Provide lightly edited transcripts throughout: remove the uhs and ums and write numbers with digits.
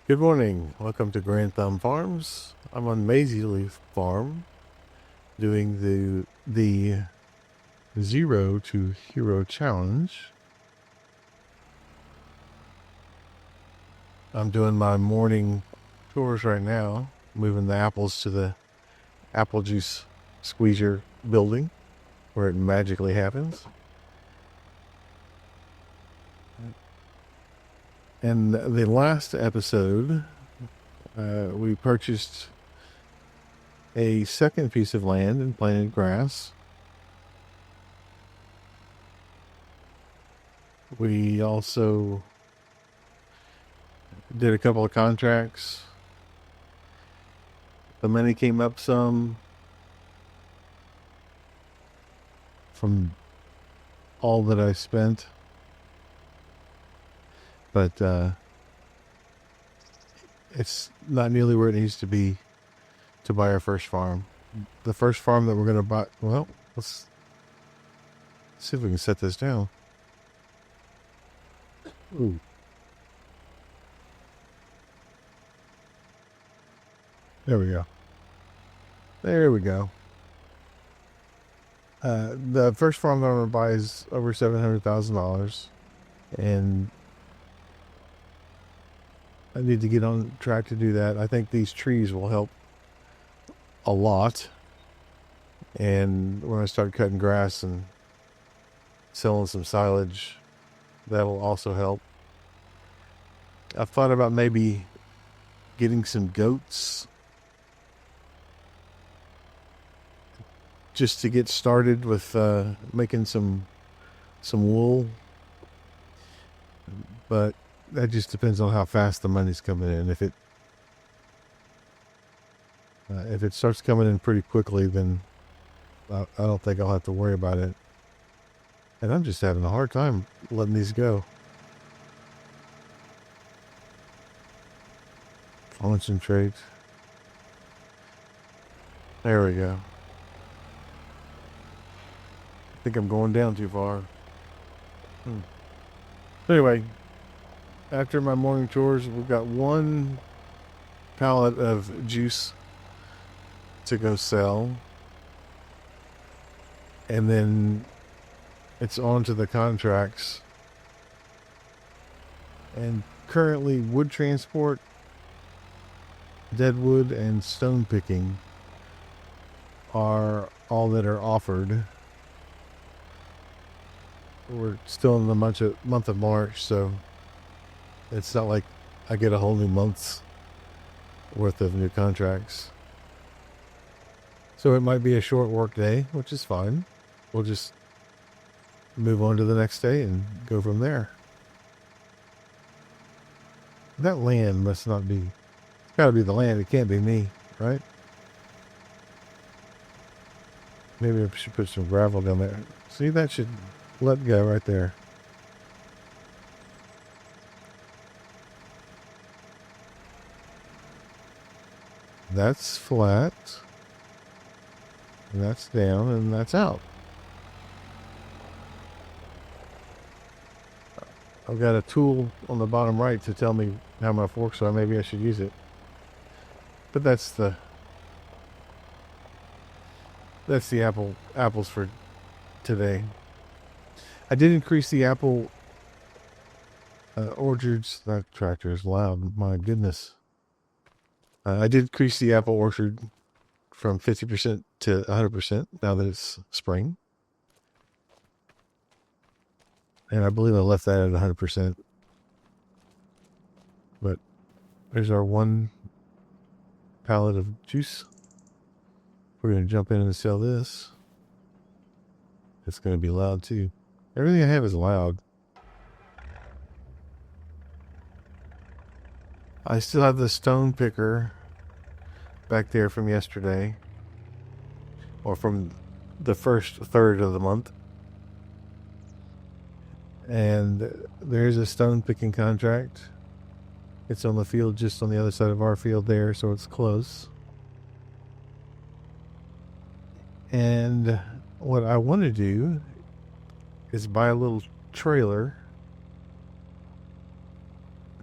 Good morning. Welcome to Grand Thumb Farms. I'm on Maizy Lou Farm doing the Zero to Hero Challenge. I'm doing my morning chores right now, moving the apples to the apple juice squeezer building where it magically happens. And the last episode, we purchased a second piece of land and planted grass. We also did a couple of contracts. The money came up some from all that I spent, but it's not nearly where it needs to be to buy our first farm. The first farm that we're going to buy, well, let's see if we can set this down. Ooh. There we go. There we go. The first farm that I'm going to buy is over $700,000, and I need to get on track to do that. I think these trees will help a lot, and when I start cutting grass and selling some silage, that will also help. I've thought about maybe getting some goats just to get started with making some wool, but that just depends on how fast the money's coming in. If it starts coming in pretty quickly, then I don't think I'll have to worry about it. And I'm just having a hard time letting these go. Concentrate. There we go. I think I'm going down too far. Anyway, after my morning chores, we've got one pallet of juice to go sell. And then it's on to the contracts. And currently, wood transport, deadwood, and stone picking are all that are offered. We're still in the month of March, so it's not like I get a whole new month's worth of new contracts. So it might be a short work day, which is fine. We'll just move on to the next day and go from there. That land must not be, it's got to be the land. It can't be me, right? Maybe I should put some gravel down there. See, that should let go right there. That's flat. And that's down, and that's out. I've got a tool on the bottom right to tell me how my forks are. Maybe I should use it. But that's the apples for today. I did increase the apple orchards. That tractor is loud. My goodness. I did increase the apple orchard from 50% to 100% now that it's spring. And I believe I left that at 100%. But there's our one pallet of juice. We're going to jump in and sell this. It's going to be loud too. Everything I have is loud. I still have the stone picker back there from yesterday, or from the first third of the month. And there's a stone picking contract. It's on the field just on the other side of our field there, so it's close. And what I want to do is buy a little trailer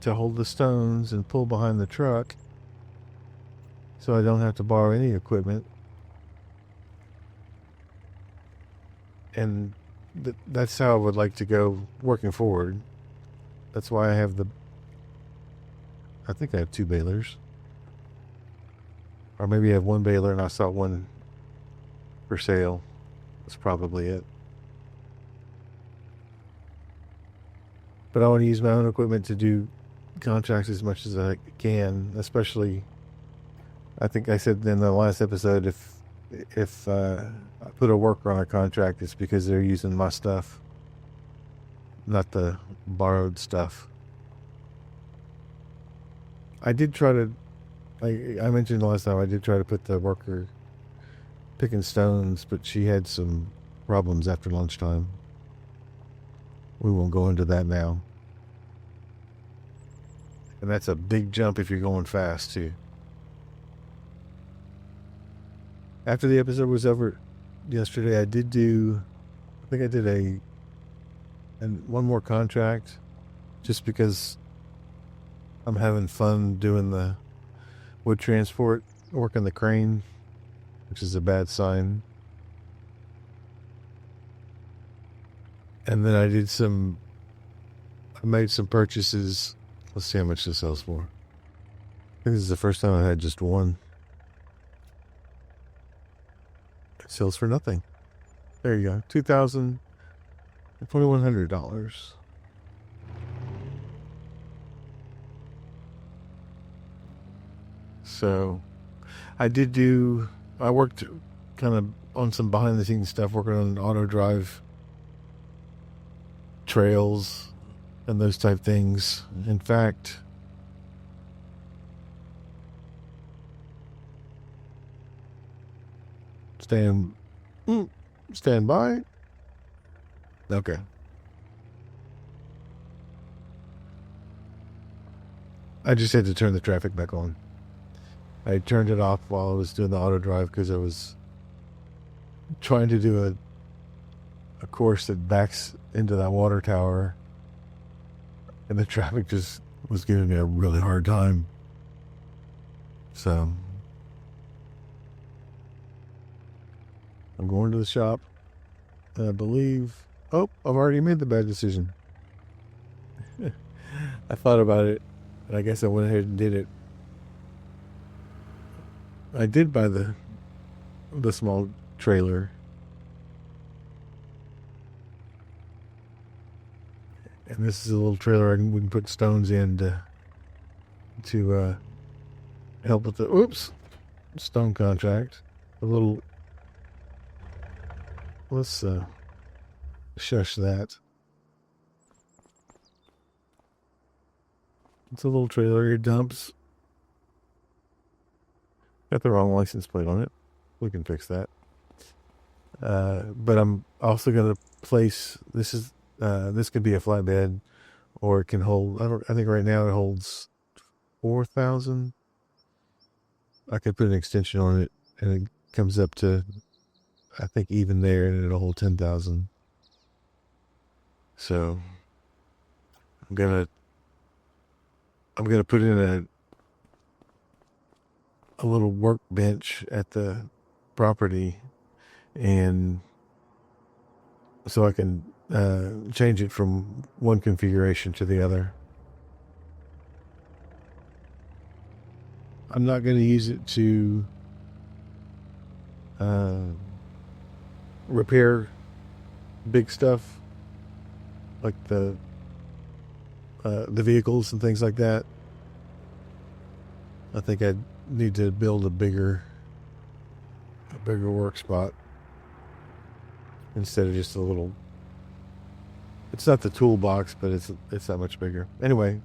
to hold the stones and pull behind the truck, so I don't have to borrow any equipment. And that's how I would like to go working forward. That's why I have I think I have 2 balers. Or maybe I have 1 baler and I saw one for sale. That's probably it. But I want to use my own equipment to do contracts as much as I can, especially, I think I said in the last episode, if I put a worker on a contract, it's because they're using my stuff, not the borrowed stuff. I did try to, I mentioned last time, I did try to put the worker picking stones, but she had some problems after lunchtime. We won't go into that now. And that's a big jump if you're going fast, too. After the episode was over yesterday, I think I did one more contract, just because I'm having fun doing the wood transport, working the crane, which is a bad sign. And then I made some purchases. Let's see how much this sells for. I think this is the first time I had just one. It sells for nothing. There you go. $2,100. So I worked kind of on some behind the scenes stuff, working on auto drive trails and those type things. In fact, stand by. Okay. I just had to turn the traffic back on. I turned it off while I was doing the auto drive because I was trying to do a course that backs into that water tower, and the traffic just was giving me a really hard time. So I'm going to the shop. I believe. Oh, I've already made the bad decision. I thought about it, and I guess I went ahead and did it. I did buy the small trailer. And this is a little trailer we can put stones in to help with the stone contract. Let's shush that. It's a little trailer. It dumps. Got the wrong license plate on it. We can fix that. But I'm also going to place, this could be a flatbed, or it can hold, I think right now it holds 4,000. I could put an extension on it and it comes up to, I think, even there, and it'll hold 10,000. So I'm gonna put in a little workbench at the property, and so I can change it from one configuration to the other. I'm not going to use it to repair big stuff like the vehicles and things like that. I think I need to build a bigger work spot instead of just a little. It's not the toolbox, but it's that much bigger. Anyway,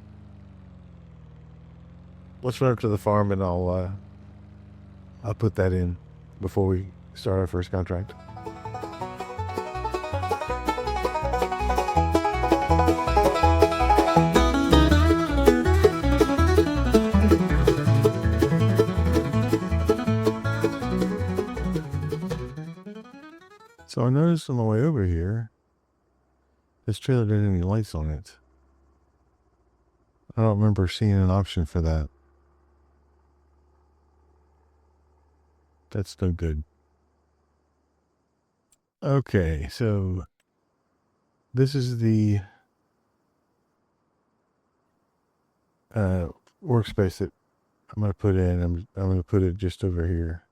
let's run up to the farm and I'll put that in before we start our first contract. So I noticed on the way over here, this trailer didn't have any lights on it. I don't remember seeing an option for that. That's no good. Okay, so this is the workspace that I'm going to put in. I'm going to put it just over here.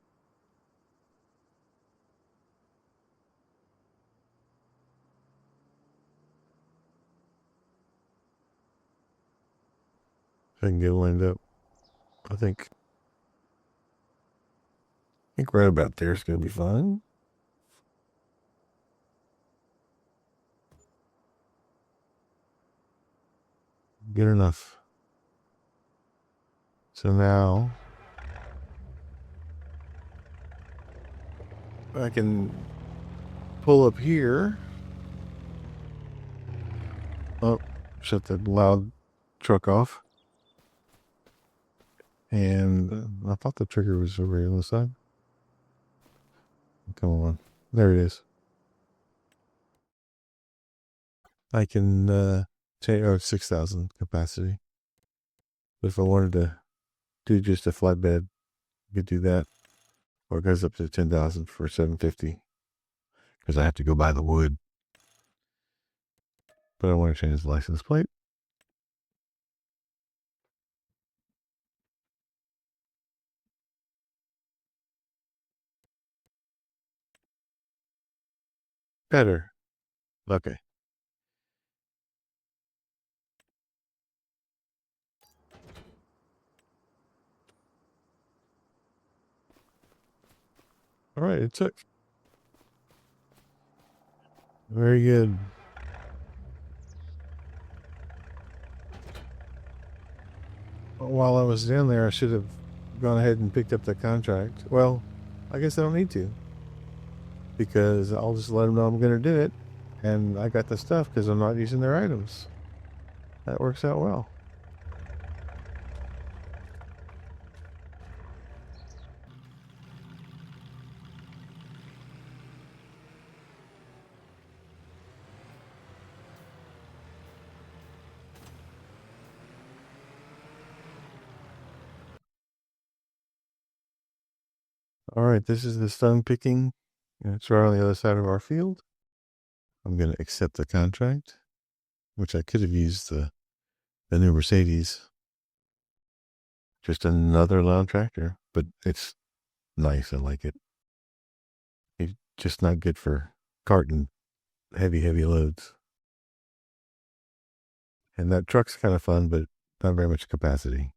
So I can get it lined up. I think right about there is going to be fine. Good enough. So now I can pull up here. Oh, shut the loud truck off. And I thought the trigger was over here on the side. Come on. There it is. I can change 6,000 capacity. But if I wanted to do just a flatbed, I could do that. Or it goes up to 10,000 for 750. Because I have to go buy the wood. But I want to change the license plate. Better. Okay. All right, it took. Very good. While I was down there, I should have gone ahead and picked up the contract. Well, I guess I don't need to. Because I'll just let them know I'm going to do it. And I got the stuff because I'm not using their items. That works out well. All right, this is the stone picking. It's right on the other side of our field. I'm going to accept the contract, which I could have used the new Mercedes. Just another lawn tractor, but it's nice. I like it. It's just not good for carting heavy loads. And that truck's kind of fun, but not very much capacity.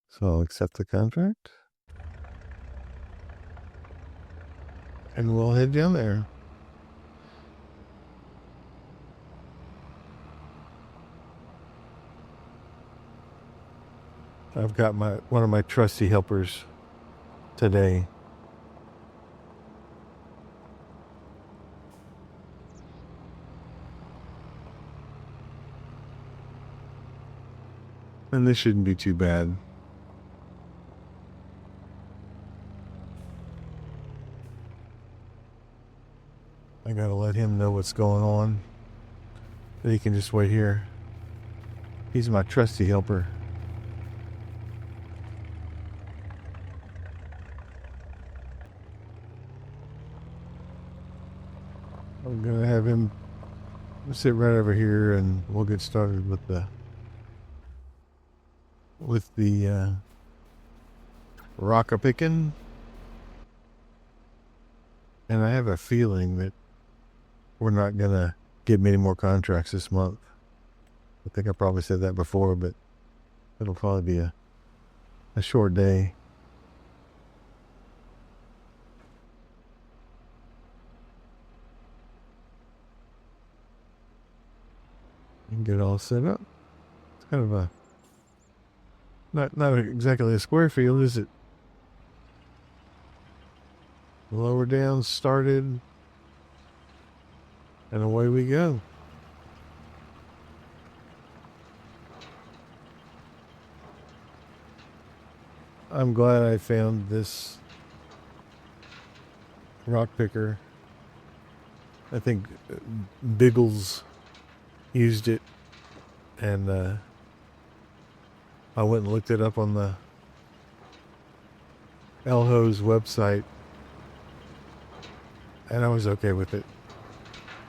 So I'll accept the contract. And we'll head down there. I've got one of my trusty helpers today. And this shouldn't be too bad. I gotta let him know what's going on. But he can just wait here. He's my trusty helper. I'm gonna have him sit right over here and we'll get started with the rocker picking. And I have a feeling that we're not gonna get many more contracts this month. I think I probably said that before, but it'll probably be a short day. You can get it all set up. It's kind of a not exactly a square field, is it? Lower down, started, and away we go. I'm glad I found this rock picker. I think Biggles used it And I went and looked it up on the Elho's website, and I was okay with it.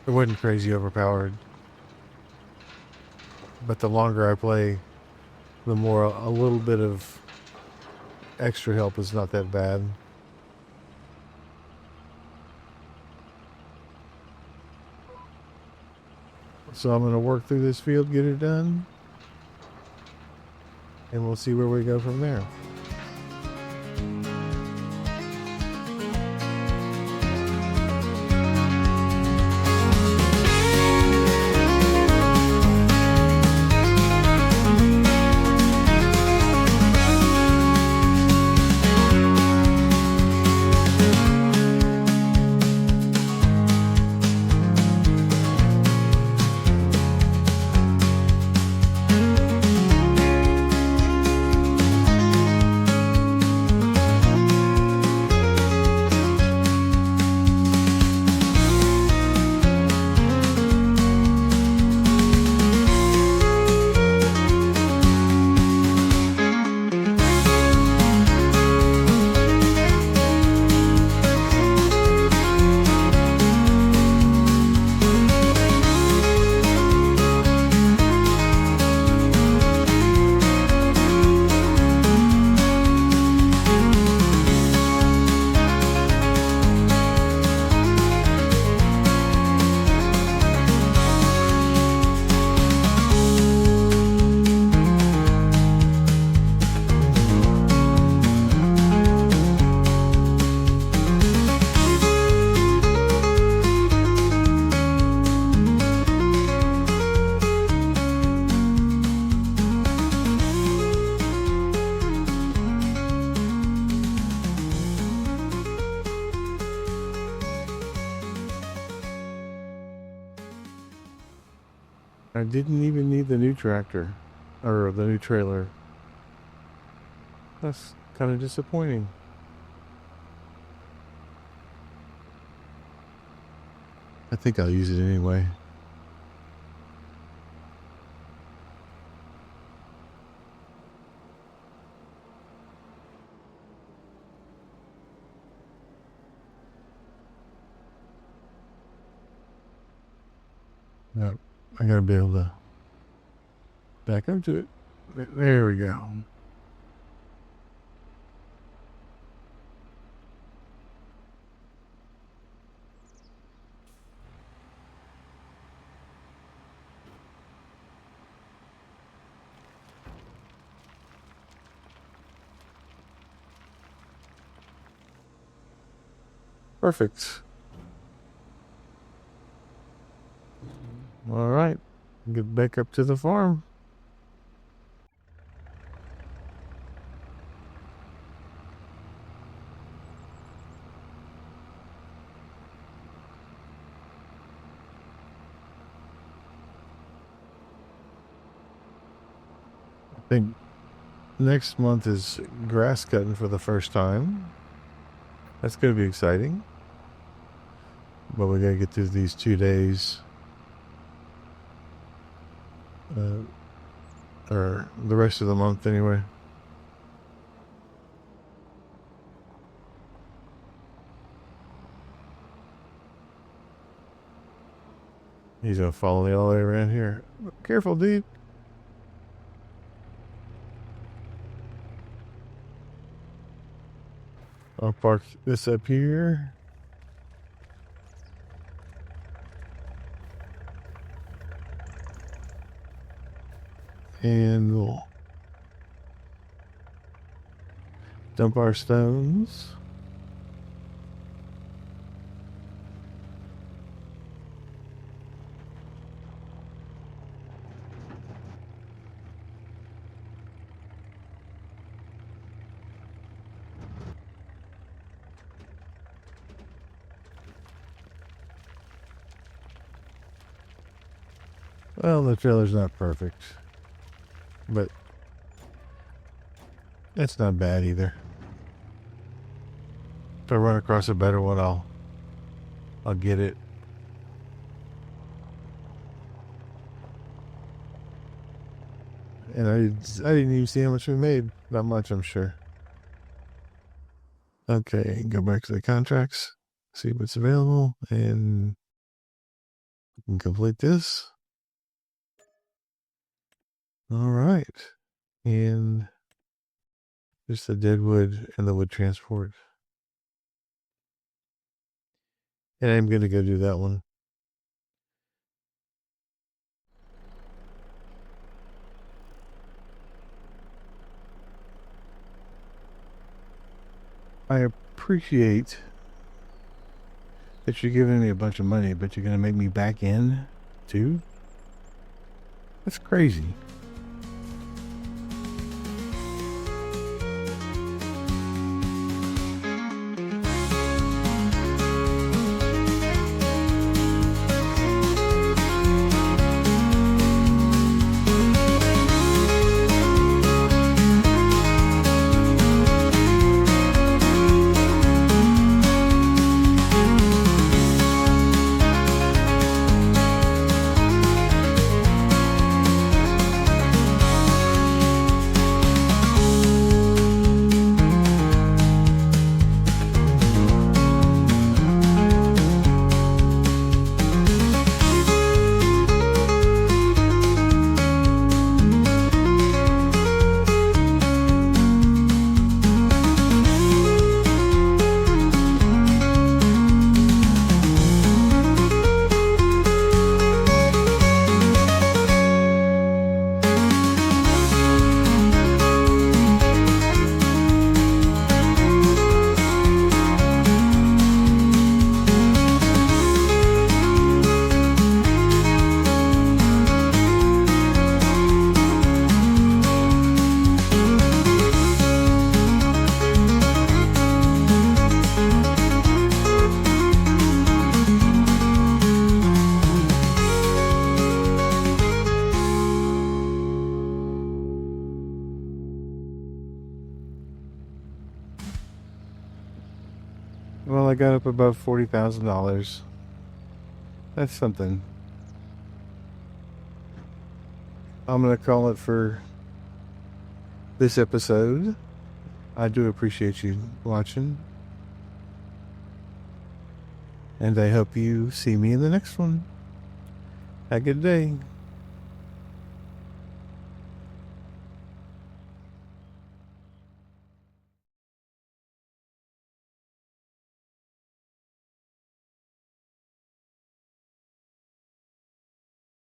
It wasn't crazy overpowered. But the longer I play, the more a little bit of extra help is not that bad. So I'm going to work through this field, get it done, and we'll see where we go from there. I didn't even need the new tractor, or the new trailer. That's kind of disappointing. I think I'll use it anyway. Yep. I gotta be able to back up to it. There we go. Perfect. All right. Get back up to the farm. I think next month is grass cutting for the first time. That's going to be exciting. But we got to get through these 2 days. Or the rest of the month anyway. He's going to follow me all the way around here. Careful, dude. I'll park this up here. And we'll dump our stones. Well, the trailer's not perfect, but it's not bad either. If I run across a better one, I'll get it. And I didn't even see how much we made. Not much, I'm sure. Okay, go back to the contracts, see what's available, and we can complete this. All right. And just the dead wood and the wood transport. And I'm going to go do that one. I appreciate that you're giving me a bunch of money, but you're going to make me back in too? That's crazy. Well, I got up above $40,000. That's something. I'm going to call it for this episode. I do appreciate you watching. And I hope you see me in the next one. Have a good day.